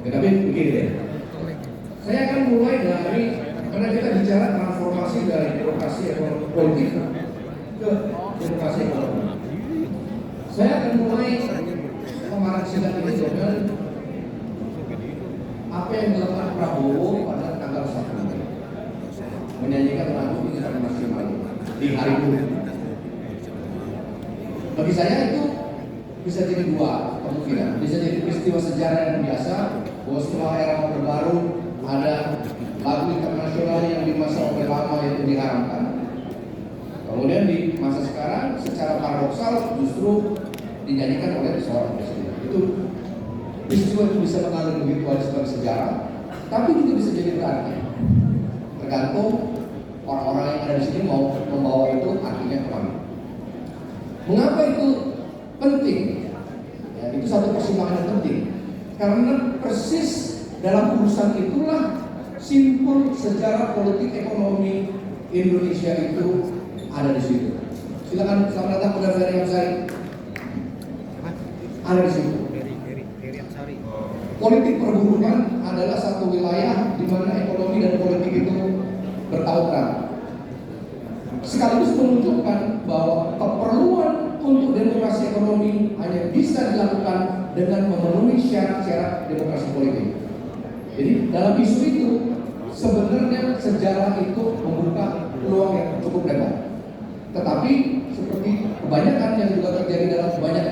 Tapi begini deh, saya akan mulai dari, karena kita bicara transformasi dari demokrasi ekonomi politik ke demokrasi ekonomi. Saya akan mulai pemahaman singkat ini dengan apa yang dilakukan Prabowo pada tanggal 1 Mei, menyanyikan lagu Indonesia Maksimal di hari itu. Bagi saya itu bisa jadi dua kemungkinan, bisa jadi peristiwa sejarah yang biasa bahwa setelah era Orde Baru ada lagu internasional yang di masa Orde Lama itu diharamkan. Kemudian di masa sekarang secara paradoksal justru dinyanyikan oleh seorang presiden. Itu peristiwa itu bisa mengalir begitu aja sebagai sejarah, tapi itu bisa jadi berarti. Tergantung orang-orang yang ada di sini mau membawa itu artinya kemana. Mengapa itu penting? Ya, itu satu persimpangan yang penting. Karena persis dalam urusan itulah simpul sejarah politik ekonomi Indonesia itu ada di situ. Silakan, selamat datang kepada Ferry Amsari. Ada di situ. Politik perburukan adalah satu wilayah di mana ekonomi dan politik itu bertautan. Sekaligus menunjukkan bahwa keperluan untuk demokrasi ekonomi hanya bisa dilakukan dengan memenuhi syarat-syarat demokrasi politik. Jadi dalam isu itu sebenarnya sejarah itu membuka peluang yang cukup lebar. Tetapi seperti kebanyakan yang juga terjadi dalam banyak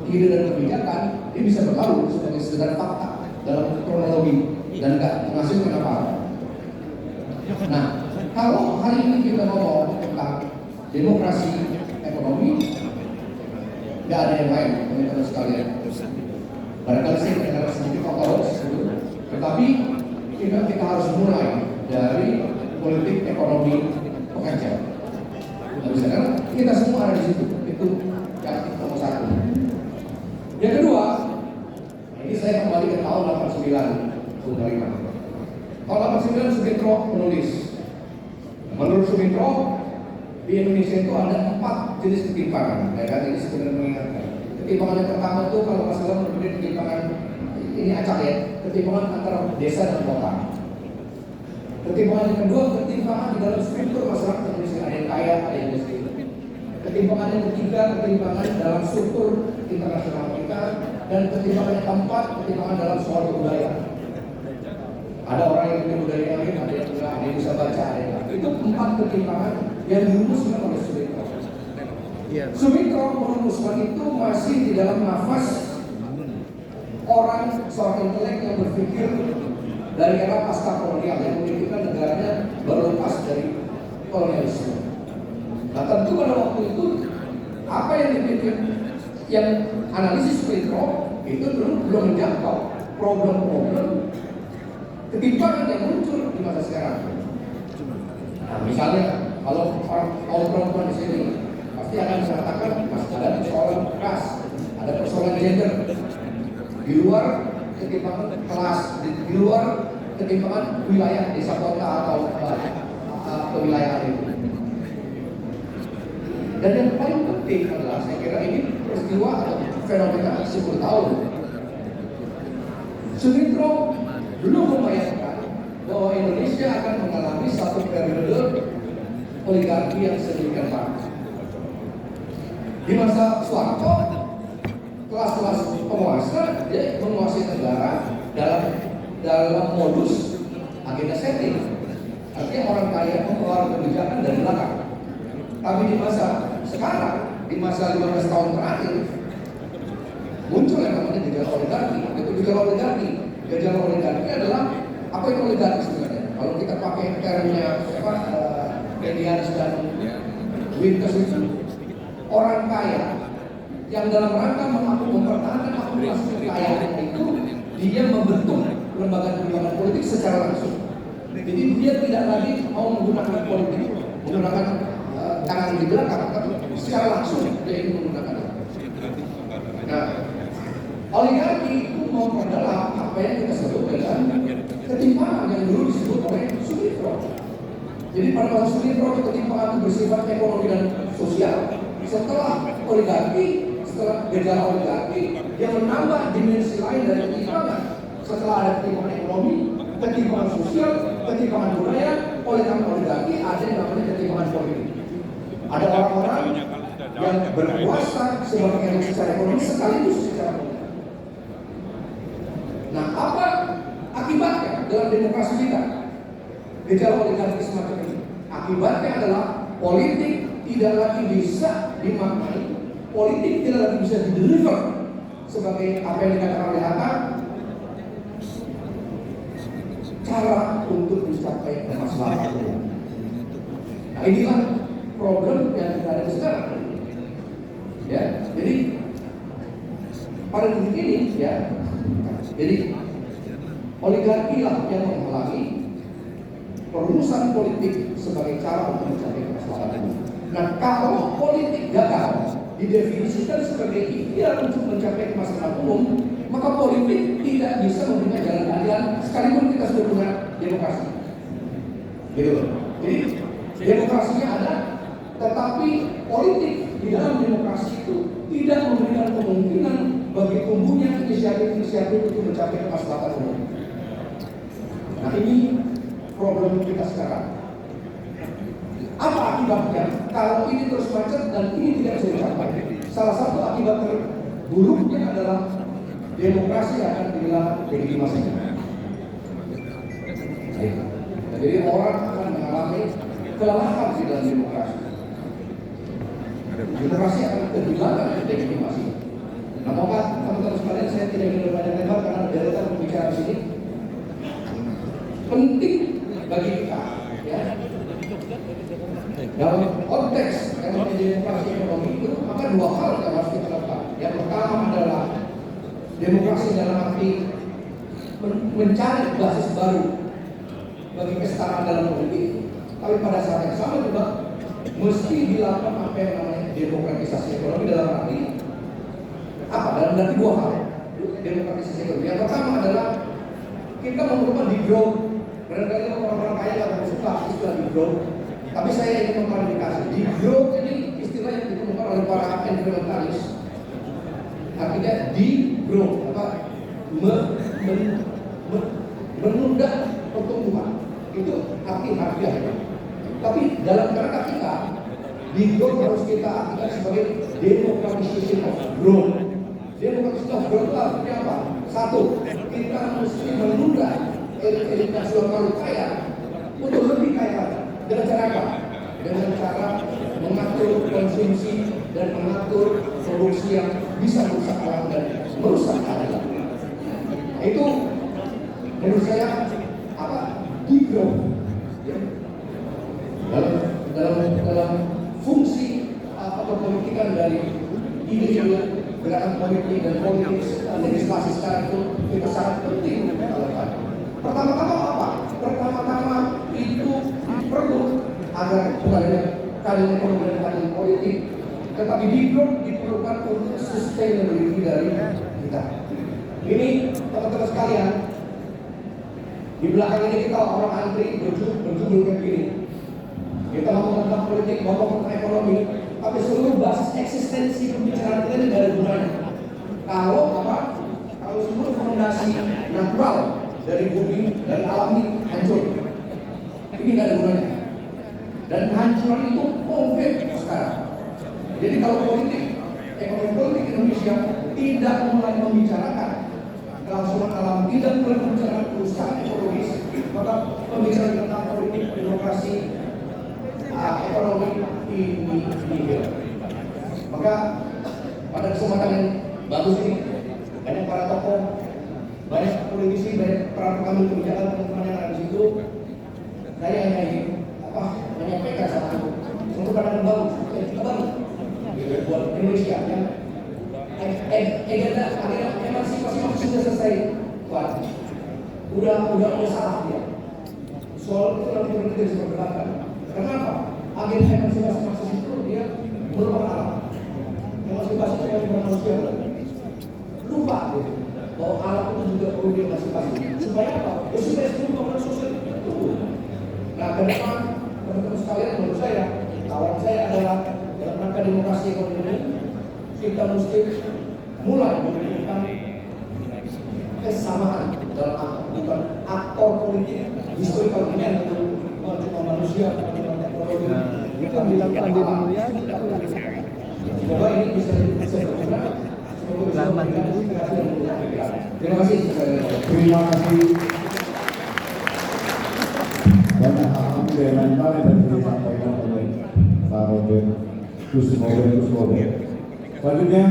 ide dan kebijakan, ini bisa berlalu sebagai sekedar fakta dalam kronologi dan tidak menghasilkan apa-apa. Nah, kalau hari ini kita ngomong tentang demokrasi ekonomi, nggak ada yang lain, teman-teman sekalian. Barangkali saya mendengar sedikit ortodoks, tetapi kita harus mulai dari politik ekonomi pekerja. Nah, misalkan kita semua ada di situ, itu yang nomor satu. Yang kedua, ini saya kembali ke tahun 89, tahun 89 Sumitro menulis. Menurut Sumitro, di Indonesia itu ada 4 jenis ketimpangan. Ya kan, ini sebenarnya mengingatkan. Ketimpangan yang pertama itu kalau masalah menurut ketimpangan ini acak ya, ketimpangan antara desa dan kota. Ketimpangan yang kedua, ketimpangan di dalam struktur masyarakat Indonesia, ada yang kaya, ada yang miskin. Ketimpangan yang ketiga, ketimpangan dalam struktur internasional kita, dan ketimpangan yang keempat, ketimpangan dalam soal budaya. Ada orang yang punya budaya lain, ada yang enggak, ada yang bisa baca, ada yang enggak. Itu 4 ketimpangan yang dirumuskan oleh Sumitro. Sumitro merumuskan itu masih di dalam nafas orang seorang intelek yang berpikir dari era pasca kolonial yang memikirkan negaranya baru lepas dari kolonialisme. Nah, tentu pada waktu itu apa yang dipikir, yang analisis Sumitro itu belum menjangkau problem-problem ketimpangan yang muncul di masa sekarang. Nah, misalnya kalau orang perempuan di sini pasti akan mengatakan masih ada persoalan ras, ada persoalan gender, di luar ketimpangan kelas, di luar ketimpangan wilayah desa kota atau kewilayahan itu. Dan yang paling penting adalah saya kira ini peristiwa atau fenomena 10 tahun. Sumitro belum membayangkan bahwa Indonesia akan mengalami satu periode oligarki yang sedemikian parah. Di masa Soeharto, kelas-kelas penguasa dia menguasai negara dalam modus agenda setting. Artinya orang kaya mengeluarkan kebijakan dari belakang. Tapi di masa sekarang, di masa 15 tahun terakhir, muncul yang namanya gejala oligarki. Itu gejala oligarki. Gejala oligarki adalah apa itu oligarki sebenarnya? Kalau kita pakai termnya Medianis dan Winters itu, orang kaya yang dalam rangka mempertahankan akumulasi kekayaan itu, dia membentuk lembaga politik secara langsung. Jadi dia tidak lagi mau menggunakan politik, menggunakan tangan di belakang, tapi secara langsung dia ingin menggunakan. Nah, oligarki itu memperdalam apa yang kita sebut dengan ketimpangan yang dulu disebut oleh Sumitro. Jadi pada masa Sumitro ketimpangan itu bersifat ekonomi dan sosial. Setelah oligarki gejala oligarki yang menambah dimensi lain dari ketimpangan. Setelah ada ketimpangan ekonomi, ketimpangan sosial, ketimpangan budaya, oleh karena oligarki ada yang namanya ketimpangan politik. Ada orang-orang yang berkuasa sebagai elit secara ekonomi sekaligus secara politik. Nah, apa akibatnya dalam demokrasi kita? Gejala oligarki semacam ini. Akibatnya adalah politik tidak lagi bisa dimaknai, politik tidak lagi bisa dideliver sebagai apa yang dikatakan oleh Hatta, cara untuk mencapai kemaslahatan umum. Nah, inilah problem yang kita ada sekarang. Ya, jadi pada titik ini, ya, jadi oligarki lah yang menghalangi perumusan politik sebagai cara untuk mencapai kemaslahatan umum. Nah, kalau politik gagal didefinisikan sebagai ikhtiar untuk mencapai kemaslahatan umum, maka politik tidak bisa memberikan jalan keadilan sekalipun kita sudah punya demokrasi. Gitu. Jadi demokrasinya ada, tetapi politik di dalam demokrasi itu tidak memberikan kemungkinan bagi tumbuhnya inisiatif-inisiatif untuk mencapai kemaslahatan umum. Nah, ini problem kita sekarang. Apa akibatnya kalau ini terus macet dan ini tidak bisa dicapai? Salah satu akibat terburuknya adalah demokrasi akan kehilangan legitimasinya. Jadi orang akan mengalami kelelahan di dalam demokrasi. Demokrasi akan kehilangan legitimasi. Nah, maka teman-teman sekalian, saya tidak ingin berbanyak lebar karena deretan pembicara di sini penting bagi kita, ya. Dalam konteks demokrasi ekonomi itu, maka dua hal yang harus kita lakukan. Yang pertama adalah demokrasi dalam arti mencari basis baru bagi kesetaraan dalam politik. Tapi pada saat yang sama juga mesti dilakukan apa yang namanya demokratisasi ekonomi dalam arti apa? Dalam arti dua hal. Demokratisasi ekonomi. Yang pertama adalah kita memerlukan di-grow. Barangkali orang-orang kaya akan suka istilah di-grow. Tapi saya ingin mengklarifikasi. Di-grow ini istilah yang ditemukan oleh para environmentalis. Artinya di-grow, menunda pertumbuhan. Itu arti harfiahnya. Tapi dalam kerangka kita, di-grow harus kita artikan sebagai democratization of growth. Democratization of growth itu artinya apa? Satu, kita mesti menunda elit nasional kaya untuk lebih kaya lagi. Dengan cara apa? Dengan cara mengatur konsumsi dan mengatur produksi yang bisa merusak alam dan merusak keadilan. Itu menurut saya apa? Di-grow. Ya. Dalam fungsi atau politikan dari ide-ide gerakan politik dan politik legislasi sekarang itu sangat penting kita lakukan. Pertama-tama apa? Pertama-tama itu perlu agar bukan hanya keadilan ekonomi dan keadilan politik, tetapi diperlukan untuk sustainability dari kita. Ini teman-teman sekalian, di belakang ini kita orang antri berjubel kayak gini. Kita ngomong tentang politik, ngomong tentang ekonomi, tapi seluruh basis eksistensi pembicaraan kita ini dari gunanya. Kalau seluruh fondasi natural dari bumi, dari alam ini hancur, ini nggak ada gunanya. Dan kehancuran itu konkret sekarang. Jadi kalau ekonomi politik Indonesia tidak mulai membicarakan kelangsungan alam, tidak mulai membicarakan perusahaan ekonomis, maka pembicaraan tentang politik, demokrasi, ekonomi ini hilang. Maka pada kesempatan yang bagus ini, banyak para tokoh, banyak politisi, banyak para pengambil kebijakan, teman-teman yang ada di situ. Saya hanya ingin menyampaikan satu baru buat Indonesia yang agenda emansipasi sudah selesai, Pak. Udah salah dia. Soal itu nanti kita bisa berdebatkan. Kenapa? Agenda emansipasi itu dia merupakan alam. Emansipasi itu bukan manusia. Lupa gitu, bahwa alam itu juga perlu diemansipasi. Supaya apa? Supaya seluruh pembangunan sosial itu. Nah, ke depan teman-teman sekalian, menurut saya, kawan saya adalah dalam rangka demokrasi ekonomi ini, kita mesti mulai menemukan kesamaan dalam aktor, bukan aktor politik historical event itu cuma manusia Itu yang bilang Andi Mulyadi. semoga ini bisa berguna. Terima kasih. Terima kasih. Banyak hal yang disampaikan oleh Pak Robert Kusmober. Selanjutnya